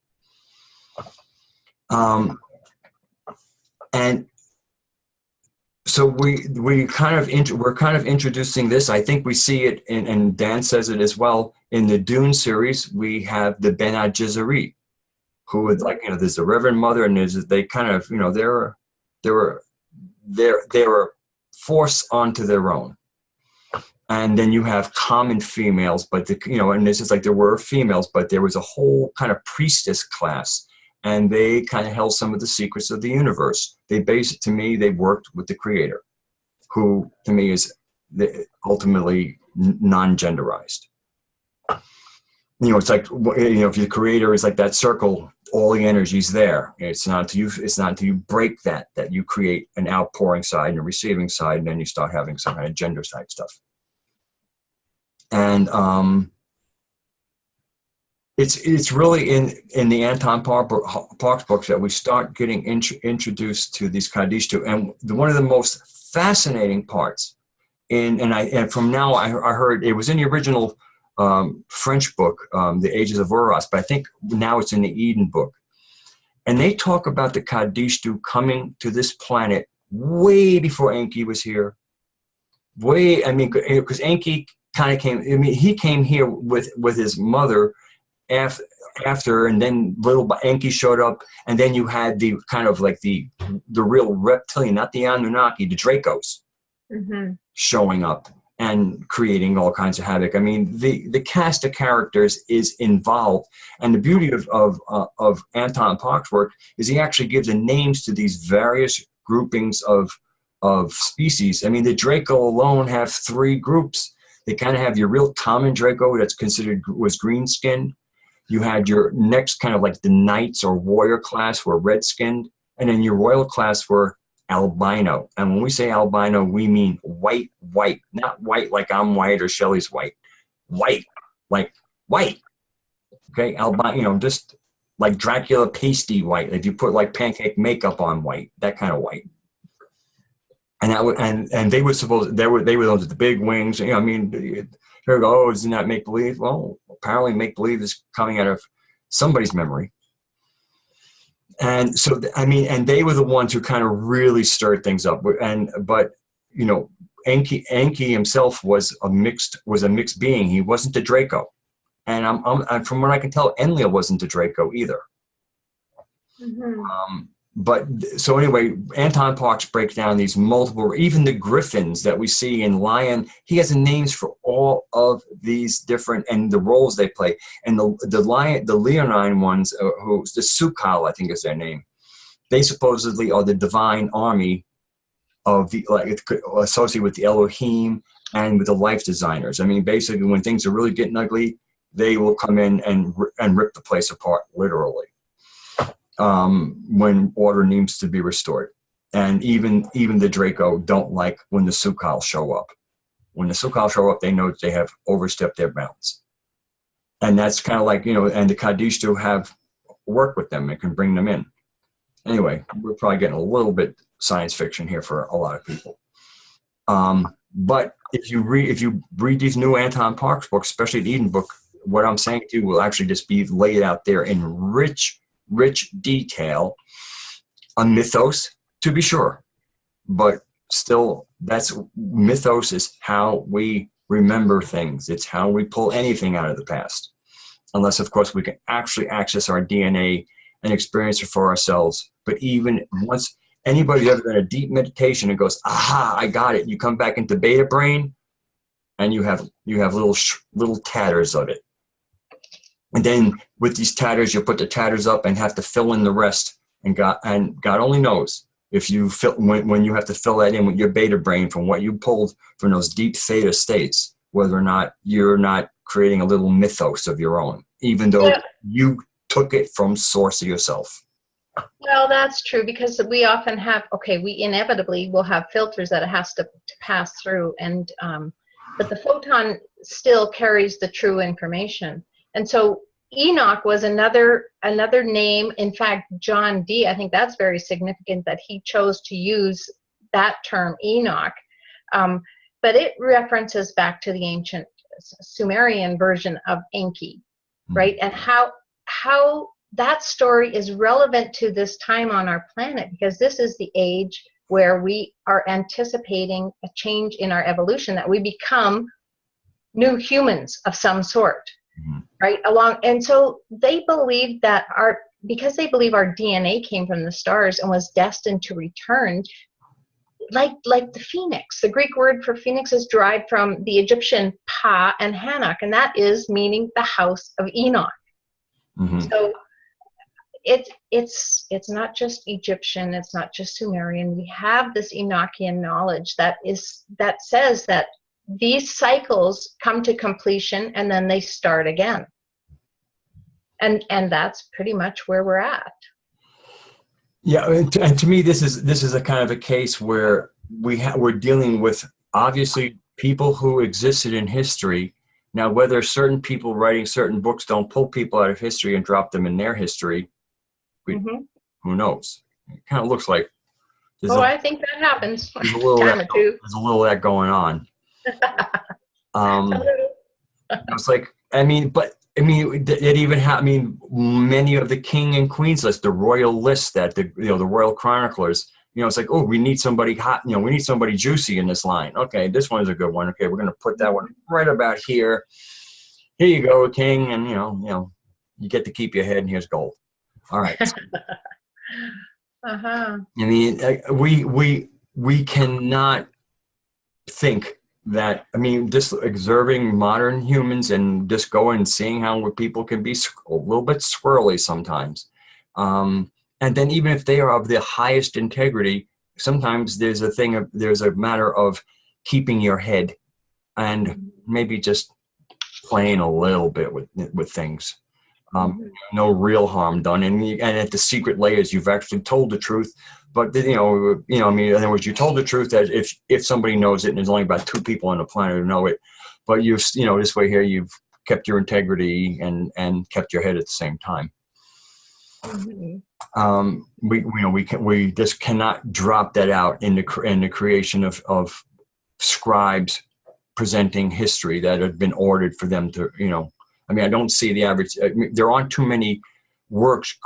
And so we're kind of introducing this. I think we see it, and Dan says it as well, in the Dune series. We have the Bene Gesserit, who would there's the Reverend Mother, and they kind of, they're forced onto their own. And then you have common females, but and this is like there were females, but there was a whole kind of priestess class, and they kind of held some of the secrets of the universe. They worked with the creator, who to me is ultimately non-genderized. It's like, if the creator is like that circle, all the energy's there. It's not until you break that you create an outpouring side and a receiving side, and then you start having some kind of gender side stuff. And it's really in the Anton Parks books that we start getting introduced to these Kadishtu. And one of the most fascinating parts, and from now I heard it was in the original French book, The Ages of Uros, but I think now it's in the Eden book. And they talk about the Kadishtu coming to this planet way before Enki was here. Because Enki kind of came, he came here with his mother after, and then little Enki showed up, and then you had the kind of like the real reptilian, not the Anunnaki, the Dracos showing up and creating all kinds of havoc. I mean, the cast of characters is involved, and the beauty of Anton Park's work is he actually gives the names to these various groupings of species. I mean, the Draco alone have 3 groups. They kind of have your real common Draco that's considered was green skinned. You had your next kind of like the knights or warrior class were red skinned, and then your royal class were albino. And when we say albino, we mean white, not white like I'm white or Shelley's white, like white. Okay, albino, just like Dracula pasty white. If you put like pancake makeup on white, that kind of white. And that would, and they were supposed they were those with the big wings. I mean, here we go. Oh, isn't that make believe? Well, apparently make believe is coming out of somebody's memory. And so, I mean, and they were the ones who kind of really stirred things up. But Enki himself was a mixed being. He wasn't a Draco, and I'm from what I can tell, Enlil wasn't a Draco either. But so anyway, Anton Parks breaks down these multiple, even the griffins that we see in Lion. He has names for all of these different and the roles they play. And the leonine ones, who's the Sukal, I think is their name. They supposedly are the divine army of the associated with the Elohim and with the life designers. I mean, basically, when things are really getting ugly, they will come in and rip the place apart, literally. When order needs to be restored. And even the Draco don't like when the Sukal show up. When the Sukal show up, they know that they have overstepped their bounds. And that's kind of like, and the Kadishtu have work with them and can bring them in. Anyway, we're probably getting a little bit science fiction here for a lot of people. But if you read these new Anton Parks books, especially the Eden book, what I'm saying to you will actually just be laid out there in rich detail, a mythos, to be sure, but still, that's mythos is how we remember things. It's how we pull anything out of the past, unless, of course, we can actually access our DNA and experience it for ourselves. But even once anybody ever done a deep meditation and goes, aha, I got it, you come back into beta brain, and you have little tatters of it. And then with these tatters, you put the tatters up and have to fill in the rest. And God only knows if you when you have to fill that in with your beta brain from what you pulled from those deep theta states, whether or not you're not creating a little mythos of your own, even though you took it from source of yourself. Well, that's true, because we often have, we inevitably will have filters that it has to pass through, and but the photon still carries the true information. And so Enoch was another name. In fact, John Dee, I think that's very significant that he chose to use that term Enoch. But it references back to the ancient Sumerian version of Enki, right? And how that story is relevant to this time on our planet, because this is the age where we are anticipating a change in our evolution, that we become new humans of some sort. Right along, and so they believe that because they believe our DNA came from the stars and was destined to return, like the phoenix. The Greek word for phoenix is derived from the Egyptian Pa and Hanok, and that is meaning the house of Enoch. So it's not just Egyptian, it's not just Sumerian. We have this Enochian knowledge that says that these cycles come to completion and then they start again. And that's pretty much where we're at. Yeah, and to me, this is a kind of a case where we're dealing with, obviously, people who existed in history. Now, whether certain people writing certain books don't pull people out of history and drop them in their history, who knows? It kind of looks like. I think that happens. There's a little of that going on. It's like, it even many of the king and queens list, the royal list that the royal chroniclers, it's like, oh, we need somebody hot, we need somebody juicy in this line. Okay, this one is a good one. Okay, we're going to put that one right about here. Here you go, king. And, you get to keep your head, and here's gold. All right. Uh-huh. I mean, we cannot think that, I mean, just observing modern humans and just going and seeing how people can be a little bit squirrely sometimes. And then even if they are of the highest integrity, sometimes there's a matter of keeping your head and maybe just playing a little bit with things. No real harm done. And at the secret layers, you've actually told the truth. But I mean, in other words, you told the truth that if somebody knows it, and there's only about 2 people on the planet who know it, but this way here, you've kept your integrity and kept your head at the same time. We just cannot drop that out in the creation of scribes presenting history that had been ordered for them to, I mean, I don't see the average. There aren't too many works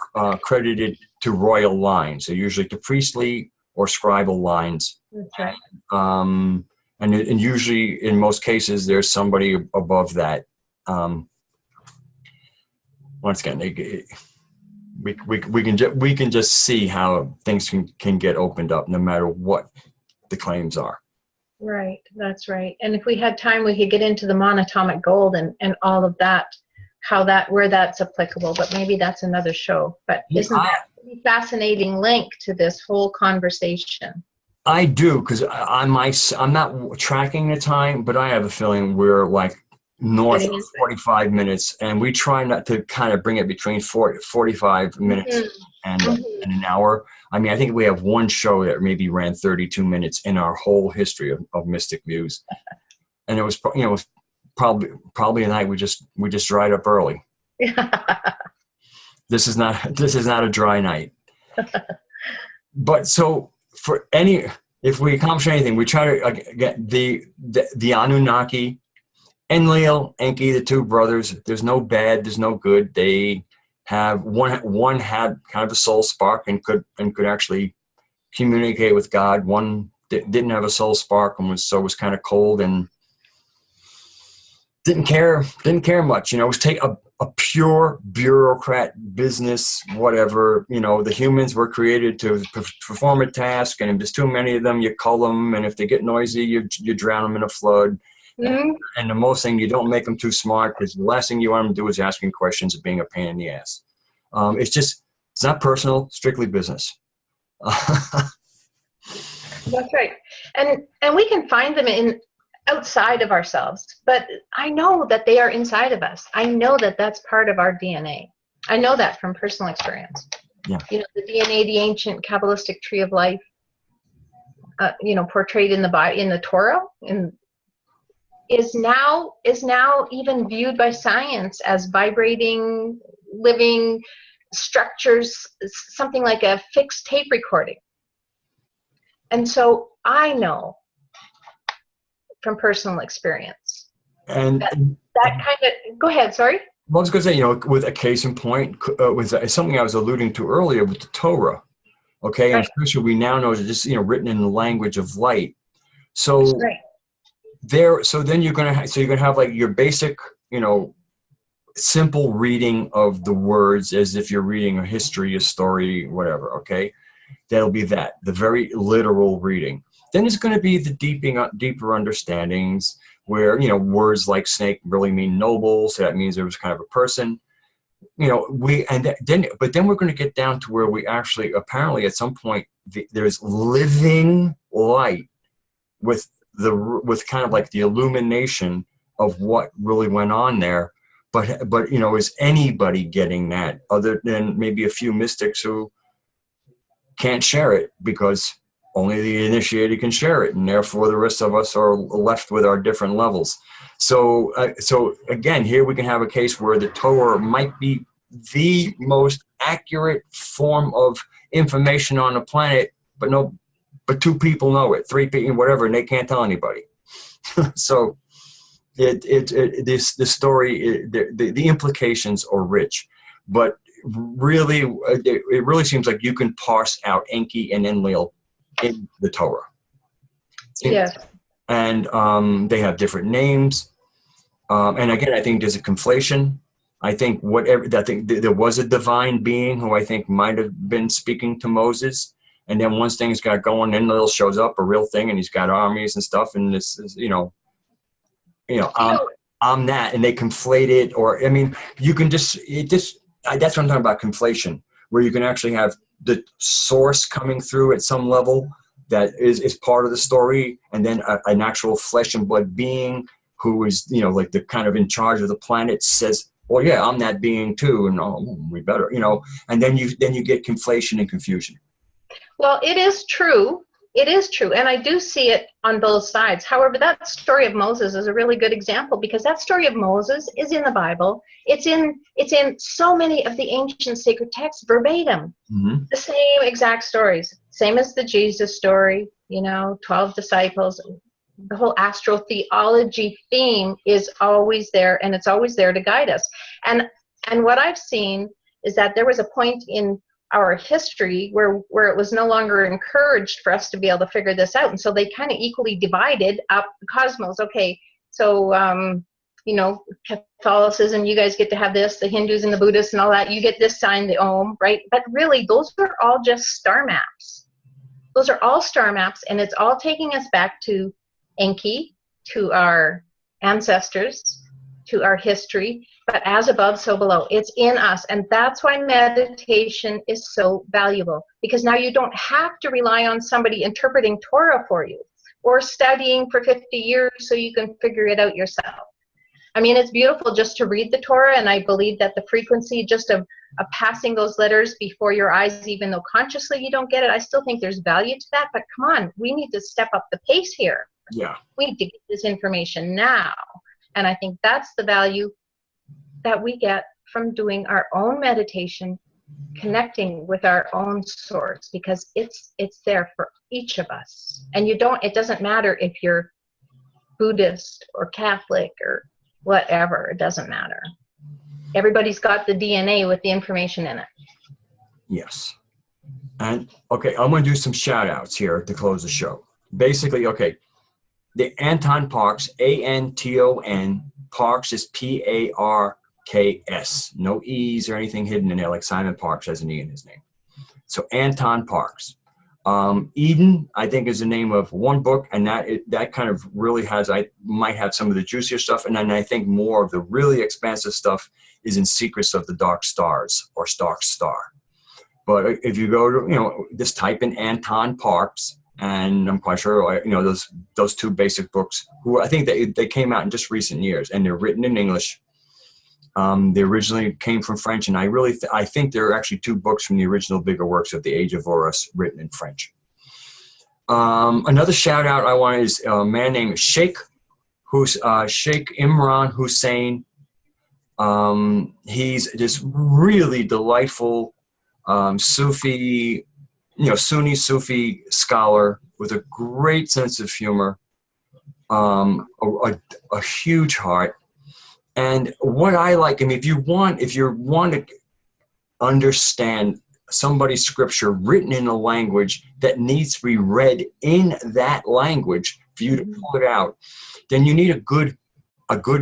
credited to royal lines. They're usually to priestly or scribal lines. That's right. And usually, in most cases, there's somebody above that. Once again, we can just see how things can get opened up, no matter what the claims are. Right, that's right. And if we had time, we could get into the monatomic gold and all of that, where that's applicable, but maybe that's another show. But isn't that a fascinating link to this whole conversation? I do, because I'm not tracking the time, but I have a feeling we're like north of 45 minutes, and we try not to kind of bring it between 45 minutes and an hour. I mean, I think we have one show that maybe ran 32 minutes in our whole history of Mystic Views, and it was probably a night we just dried up early. This is not a dry night. But so if we accomplish anything, we try to get the Annunaki, Enlil, Enki, the 2 brothers. There's no bad, there's no good. They have one had kind of a soul spark and could actually communicate with God. One didn't have a soul spark and was kind of cold and didn't care much. It was a pure bureaucrat business, whatever. The humans were created to perform a task, and if there's too many of them, you cull them, and if they get noisy, you drown them in a flood. And the most thing, you don't make them too smart, because the last thing you want them to do is asking questions and being a pain in the ass. It's not personal, strictly business. That's right. And we can find them outside of ourselves, but I know that they are inside of us. I know that that's part of our DNA. I know that from personal experience. Yeah. The DNA, the ancient Kabbalistic tree of life, portrayed in the Torah, is now even viewed by science as vibrating, living structures, something like a fixed tape recording. And so I know from personal experience, and that kind of, go ahead, sorry. Well, I was going to say, with a case in point, with something I was alluding to earlier with the Torah, okay, right. And especially we now know that this, written in the language of light. So right. So then you're going to have like your basic, simple reading of the words as if you're reading a history, a story, whatever. Okay, that'll be the very literal reading. Then there's going to be the deeper understandings where, words like snake really mean noble. So that means there was kind of a person, then we're going to get down to where we actually, apparently at some point, there's living light with kind of like the illumination of what really went on there. But is anybody getting that other than maybe a few mystics who can't share it because only the initiated can share it, and therefore the rest of us are left with our different levels. So again, here we can have a case where the Torah might be the most accurate form of information on the planet, but 2 people know it, 3 people, whatever, and they can't tell anybody. So this story, the implications are rich, but really, it really seems like you can parse out Enki and Enlil in the Torah. Yes. And they have different names. And again, I think there's a conflation. I think there was a divine being who I think might have been speaking to Moses. And then once things got going, then Lil shows up, a real thing, and he's got armies and stuff. And this is, I'm that, and they conflate it. Or, I mean, you can that's what I'm talking about, conflation, where you can actually have the source coming through at some level that is part of the story, and then an actual flesh and blood being who is, like the kind of in charge of the planet says, well, yeah, I'm that being too, and we better, and then you get conflation and confusion. Well, it is true. It is true, and I do see it on both sides. However, that story of Moses is a really good example, because that story of Moses is in the Bible. It's in so many of the ancient sacred texts verbatim. Mm-hmm. The same exact stories, same as the Jesus story. 12 disciples. The whole astral theology theme is always there, and it's always there to guide us. And what I've seen is that there was a point in our history where it was no longer encouraged for us to be able to figure this out, and so they kind of equally divided up the cosmos. Okay, so Catholicism, you guys get to have this, the Hindus and the Buddhists and all that, you get this sign, the Om, right? But really, those are all just star maps. Those are all star maps, and it's all taking us back to Enki, to our ancestors, to our history. But as above, so below. It's in us. And that's why meditation is so valuable, because now you don't have to rely on somebody interpreting Torah for you or studying for 50 years so you can figure it out yourself. I mean, it's beautiful just to read the Torah, and I believe that the frequency just of passing those letters before your eyes, even though consciously you don't get it, I still think there's value to that. But come on, we need to step up the pace here. Yeah. We need to get this information now. And I think that's the value that we get from doing our own meditation, connecting with our own source, because it's there for each of us. And it doesn't matter if you're Buddhist or Catholic or whatever, it doesn't matter. Everybody's got the DNA with the information in it. Yes. And okay, I'm going to do some shout outs here to close the show. Basically, okay, the Anton Parks, Anton, Parks is Parks, no E's or anything hidden in there, like Simon Parks has an E in his name. So Anton Parks. Eden, I think, is the name of one book, and that kind of really might have some of the juicier stuff, and then I think more of the really expansive stuff is in Secrets of the Dark Stars, or Dark Star. But if you go to, just type in Anton Parks, and I'm quite sure, those two basic books, who I think they came out in just recent years, and they're written in English. They originally came from French, and I think there are actually two books from the original bigger works of the Age of Horus written in French. Another shout out I want is a man named Sheikh Imran Hussein. He's this really delightful Sufi, Sunni Sufi scholar with a great sense of humor, a huge heart. And what I like, if you want to understand somebody's scripture written in a language that needs to be read in that language for you to pull it out, then you need a good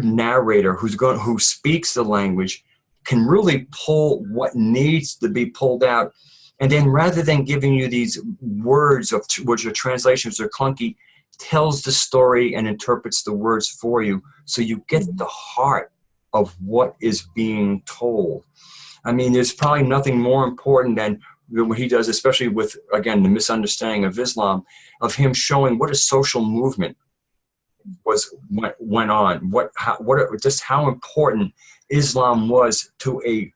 narrator who speaks the language, can really pull what needs to be pulled out. And then rather than giving you these words which are translations are clunky, tells the story and interprets the words for you, so you get the heart of what is being told. I mean, there's probably nothing more important than what he does, especially with, again, the misunderstanding of Islam, of him showing what a social movement went on, just how important Islam was to a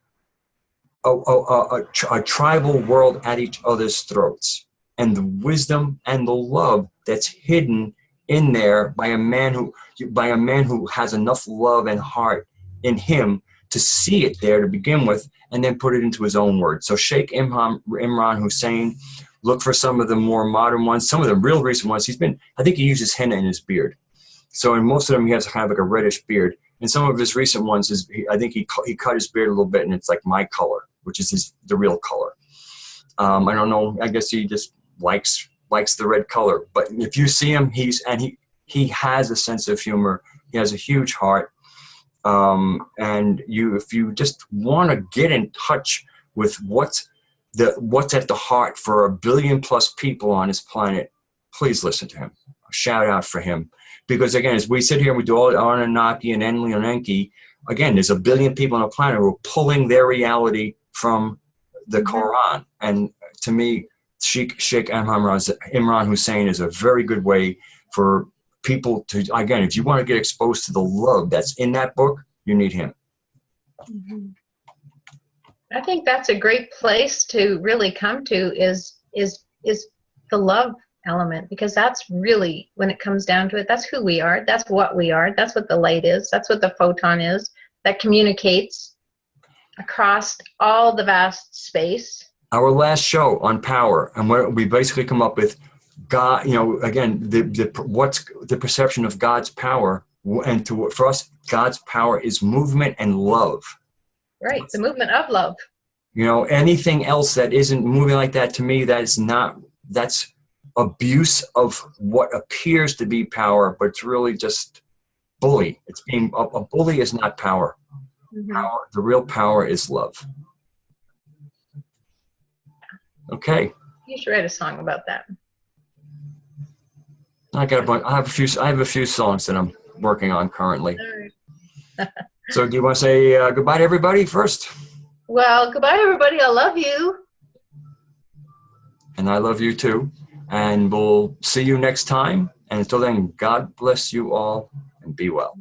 tribal world at each other's throats, and the wisdom and the love that's hidden in there by a man who has enough love and heart in him to see it there to begin with, and then put it into his own words. So Sheikh Imran Hussein, look for some of the more modern ones, some of the real recent ones. I think he uses henna in his beard. So in most of them, he has kind of like a reddish beard. And some of his recent ones I think he cut his beard a little bit, and it's like my color, which is the real color. I don't know. I guess he just likes the red color. But if you see him, he has a sense of humor. He has a huge heart. And if you just want to get in touch with what's at the heart for 1 billion plus people on this planet, please listen to him. A shout out for him. Because again, as we sit here and we do all Annunaki and Annunaki, again, there's 1 billion people on the planet who are pulling their reality from the Quran. And to me, Sheikh Imran Hussein is a very good way for people to, again, if you want to get exposed to the love that's in that book, you need him. I think that's a great place to really come to is the love element, because that's really, when it comes down to it, that's who we are, that's what we are, that's what the light is, that's what the photon is, that communicates across all the vast space. Our last show on power, and what we basically come up with, God, again, what's the perception of God's power, and for us, God's power is movement and love. Right, the movement of love. Anything else that isn't moving like that, to me, that's abuse of what appears to be power, but it's really just bully. It's being a bully is not power. Power, the real power is love. Okay. You should write a song about that. I have a few songs that I'm working on currently. So do you want to say goodbye to everybody first? Well, goodbye everybody. I love you. And I love you too. And we'll see you next time. And until then, God bless you all and be well.